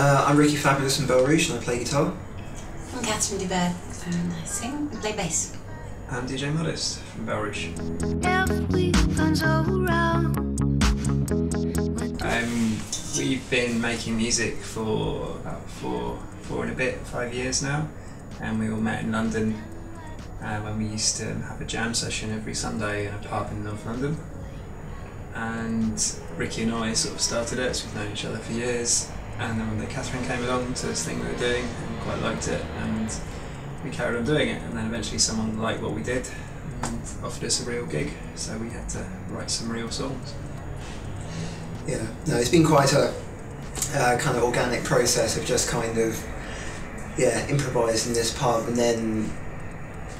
I'm Ricky Fabulous from Belleruche and I play guitar. I'm Catherine DeBerg and I sing and play bass. I'm DJ Modest from Belleruche. We've been making music for about four and a bit, 5 years now, and we all met in London when we used to have a jam session every Sunday in a pub in North London. And Ricky and I sort of started it, so we've known each other for years, and then one day Catherine came along to this thing we were doing and quite liked it, and we carried on doing it, and then eventually someone liked what we did and offered us a real gig, so we had to write some real songs. Yeah, no, it's been quite a kind of organic process of just kind of improvising this pub, and then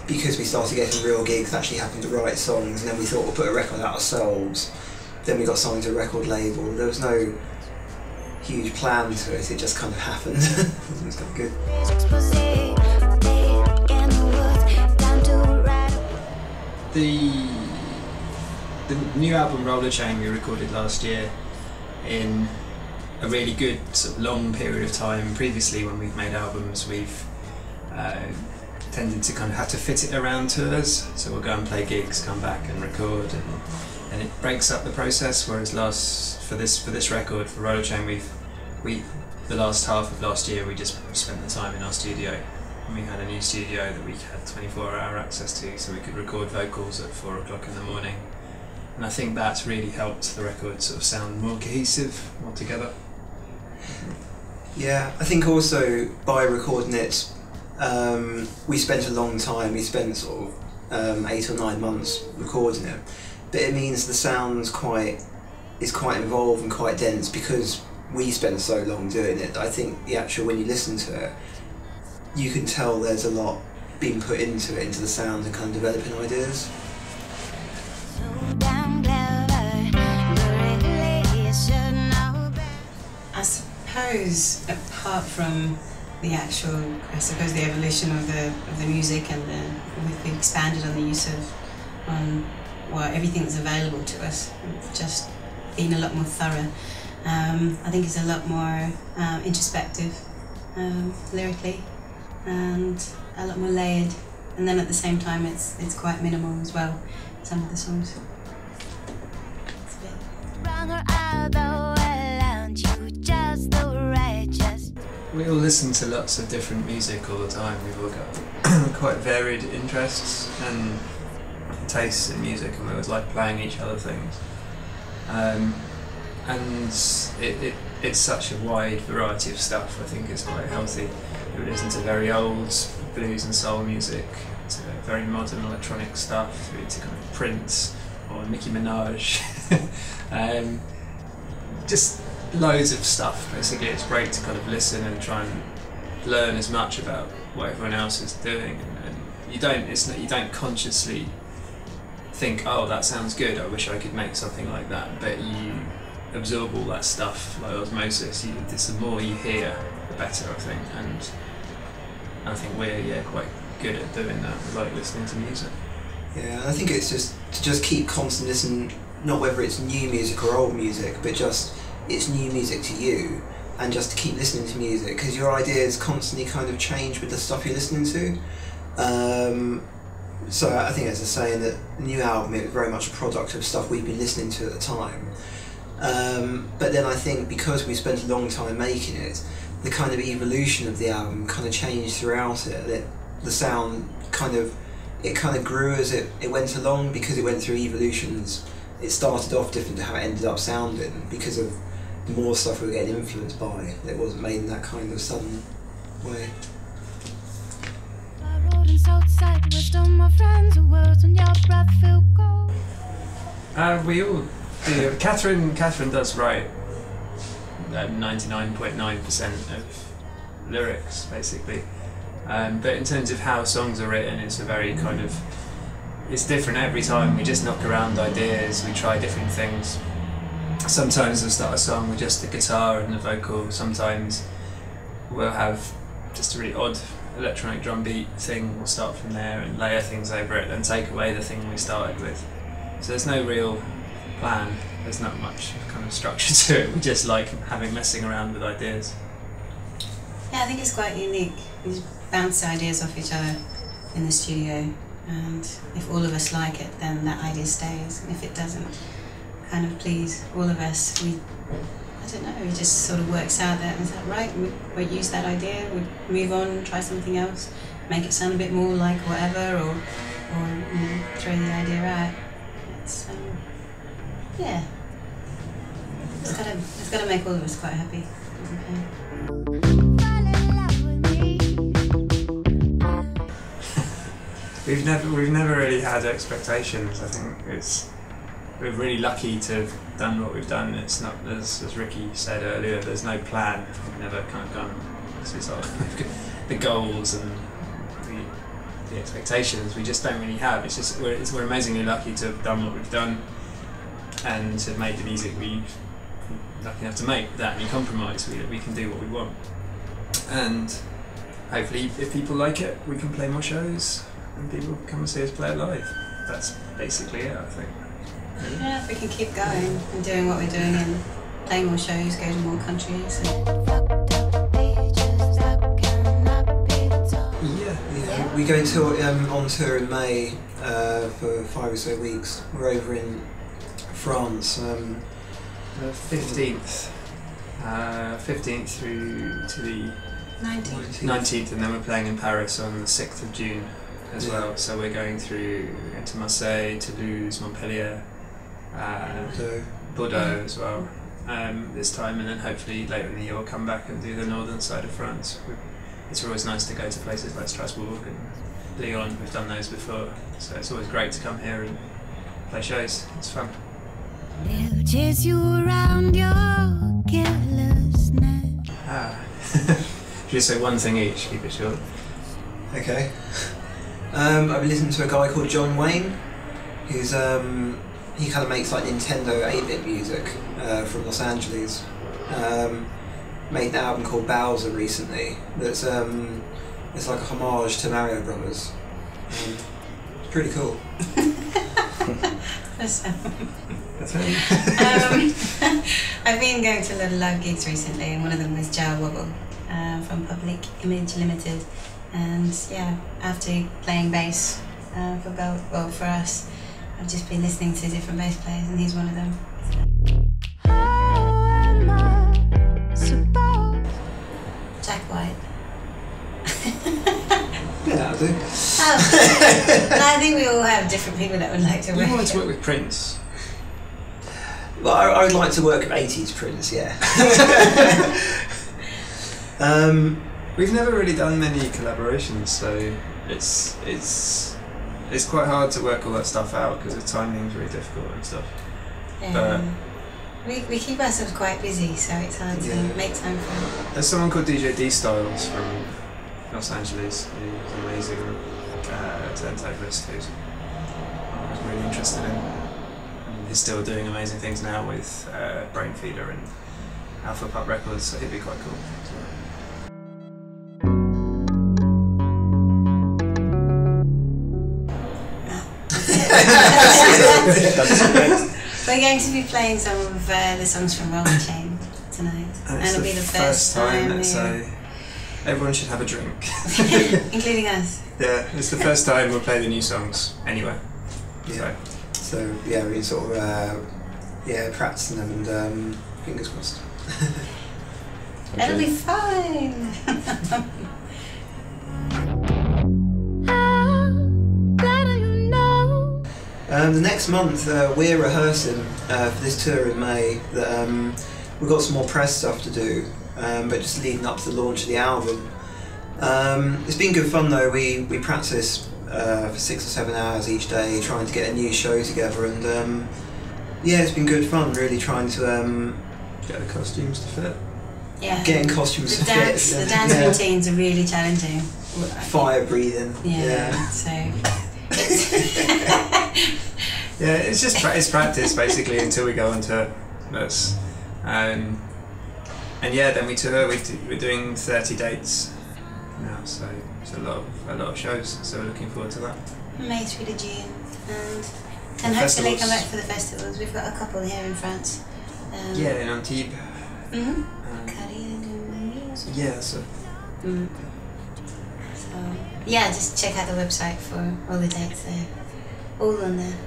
because we started getting real gigs, actually having to write songs, and then we thought we'll put a record out ourselves. Then we got signed to a record label. There was no huge plan to it, it just kind of happened. It was kind of good. The new album Roller Chain we recorded last year in a really good sort of long period of time. Previously, when we've made albums, we've tended to kind of have to fit it around tours, so we'll go and play gigs, come back and record, and it breaks up the process. Whereas for this record, for Roller Chain, the last half of last year we just spent the time in our studio, and we had a new studio that we had 24-hour access to, so we could record vocals at 4 o'clock in the morning, and I think that's really helped the record sort of sound more cohesive, more together. Yeah, I think also by recording it, we spent a long time. We spent sort of 8 or 9 months recording it, but it means the sound's is quite involved and quite dense because we spent so long doing it. I think when you listen to it, you can tell there's a lot being put into it, into the sound and kind of developing ideas. I suppose, apart from the evolution of the music, and we've expanded on the use of everything that's available to us. We've just been a lot more thorough. I think it's a lot more introspective lyrically, and a lot more layered. And then at the same time, it's quite minimal as well. Some of the songs. We all listen to lots of different music all the time. We've all got quite varied interests and tastes in music, and we always like playing each other things. And it's such a wide variety of stuff. I think it's quite healthy. We listen to very old blues and soul music, to very modern electronic stuff, through to kind of Prince or Nicki Minaj. Just loads of stuff. Basically, it's great to kind of listen and try and learn as much about what everyone else is doing, and you don't consciously think, oh, that sounds good, I wish I could make something like that, but you absorb all that stuff like osmosis. The more you hear, the better, I think, and I think we're quite good at doing that. We like listening to music. Yeah, I think it's just to keep constant listening, not whether it's new music or old music, but just it's new music to you, and just to keep listening to music, because your ideas constantly kind of change with the stuff you're listening to. So I think, as I say, that the new album is very much a product of stuff we've been listening to at the time. But then I think because we spent a long time making it, the kind of evolution of the album kind of changed throughout it. The sound kind of grew as it went along, because it went through evolutions. It started off different to how it ended up sounding because of more stuff we were getting influenced by. It wasn't made in that kind of sudden way. We all do. Catherine does write 99.9% of lyrics, basically. But in terms of how songs are written, it's a very kind of, it's different every time. We just knock around ideas, we try different things. Sometimes we'll start a song with just the guitar and the vocal. Sometimes we'll have just a really odd electronic drum beat thing. We'll start from there and layer things over it, then take away the thing we started with. So there's no real plan. There's not much kind of structure to it. We just like messing around with ideas. Yeah, I think it's quite unique. We just bounce ideas off each other in the studio, and if all of us like it, then that idea stays. And if it doesn't kind of please all of us, I don't know, it just sort of works out that, is that right? We use that idea, we move on, try something else, make it sound a bit more like whatever, or you know, throw the idea out. It's yeah. It's gotta make all of us quite happy. We've never really had expectations. I think we're really lucky to have done what we've done. It's not, as Ricky said earlier, there's no plan. We've never kind of gone, this is all the goals and the expectations. We just don't really have. It's just we're amazingly lucky to have done what we've done and to have made the music we've lucky enough to make without any compromise. We can do what we want, and hopefully if people like it, we can play more shows and people come and see us play it live. That's basically it, I think. Really? Yeah, if we can keep going and doing what we're doing and play more shows, go to more countries. Yeah. We go on tour in May for 5 or so weeks. We're over in France. The 15th through to the 19th, and then we're playing in Paris on the 6th of June as well. So we're going to Marseille, Toulouse, Montpellier, Bordeaux as well this time, and then hopefully later in the year we'll come back and do the northern side of France. It's always nice to go to places like Strasbourg and Lyon. We've done those before, so it's always great to come here and play shows. It's fun. They'll chase you around your carelessness. Just say one thing each, keep it short. Okay. I've been listening to a guy called John Wayne, who's he kind of makes like Nintendo 8-bit music from Los Angeles. Made an album called Bowser recently. That's it's like a homage to Mario Brothers. It's pretty cool. I've been going to a lot of live gigs recently, and one of them was Jar Wobble from Public Image Limited. And yeah, after playing bass for us, I've just been listening to different bass players, and he's one of them. Jack White. Yeah, that'll do. Oh. I think we all have different people that would like to work. You want to work with Prince? Well, I would like to work with 80s Prince, yeah. We've never really done many collaborations, so it's quite hard to work all that stuff out because the timing's really difficult and stuff. But we keep ourselves quite busy, so it's hard to make time for it. There's someone called DJ D Styles from Los Angeles, who's an amazing turntablist who's I was really interested in. And he's still doing amazing things now with Brain Feeder and Alpha Pup Records, so he'd be quite cool. We're going to be playing some of the songs from Roller Chain tonight, and it'll be the first time. Let's say everyone should have a drink, including us. Yeah, it's the first time we'll play the new songs anyway. Yeah. So yeah, we're sort of practicing them and fingers crossed. It'll be fine. The next month we're rehearsing for this tour in May. That we've got some more press stuff to do, but just leading up to the launch of the album. It's been good fun though. We practice for 6 or 7 hours each day, trying to get a new show together, and yeah, it's been good fun. Really trying to get the costumes to fit. Yeah. Getting costumes to fit. The dance routines are really challenging. Fire breathing. Yeah. So. Yeah, it's just it's practice basically until we go on tour. That's and yeah, then we tour. We're doing 30 dates now, so it's a lot of shows. So we're looking forward to that. May through to June, and hopefully come back for the festivals. We've got a couple here in France. Yeah, in Antibes. Mhm. Yeah, so So yeah, just check out the website for all the dates there. All on there.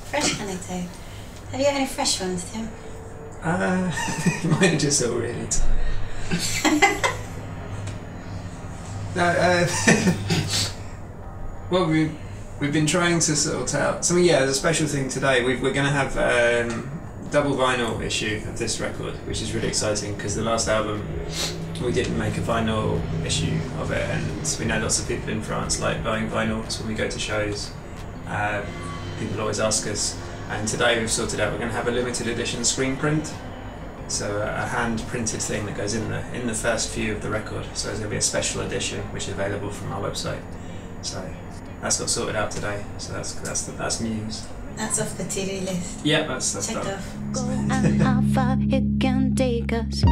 Fresh anecdote. Have you got any fresh ones, Tim? Mine are just all really tight. No, well, we've been trying to sort out. So yeah, there's a special thing today. We're going to have double vinyl issue of this record, which is really exciting because the last album we didn't make a vinyl issue of it, and we know lots of people in France like buying vinyls when we go to shows. People always ask us, and today we've sorted out we're going to have a limited edition screen print. So a hand-printed thing that goes in the first view of the record. So there's going to be a special edition which is available from our website. So that's got sorted out today. So that's news. That's off the TV list. Yeah, that's checked done. off. Go and how far it can take us.